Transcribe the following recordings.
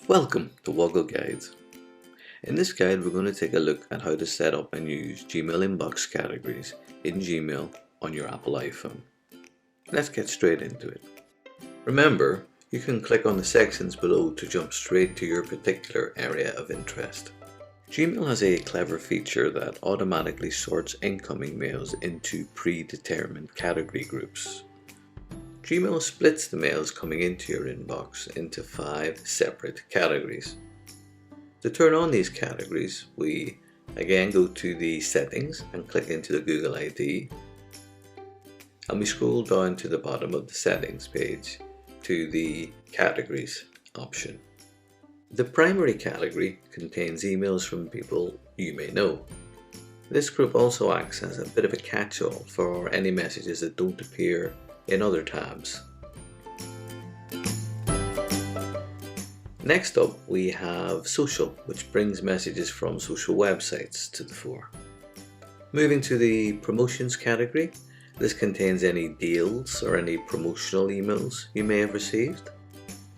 Welcome to Woggle Guides. In this guide we're going to take a look at how to set up and use Gmail inbox categories in Gmail on your Apple iPhone. Let's get straight into it. Remember, you can click on the sections below to jump straight to your particular area of interest. Gmail has a clever feature that automatically sorts incoming mails into predetermined category groups. Gmail splits the mails coming into your inbox into 5 separate categories. To turn on these categories, we again go to the settings and click into the Google ID, and we scroll down to the bottom of the settings page to the categories option. The primary category contains emails from people you may know. This group also acts as a bit of a catch-all for any messages that don't appear in other tabs. Next up we have social, which brings messages from social websites to the fore. Moving to the promotions category, this contains any deals or any promotional emails you may have received.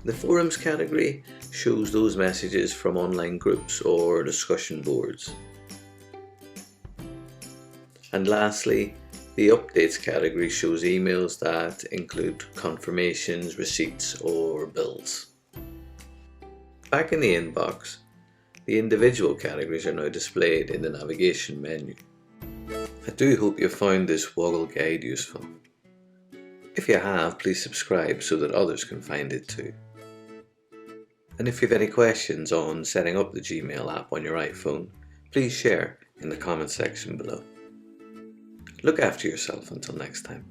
The forums category shows those messages from online groups or discussion boards. And lastly, the updates category shows emails that include confirmations, receipts, or bills. Back in the inbox, the individual categories are now displayed in the navigation menu. I do hope you found this Woggle guide useful. If you have, please subscribe so that others can find it too. And if you have any questions on setting up the Gmail app on your iPhone, please share in the comment section below. Look after yourself until next time.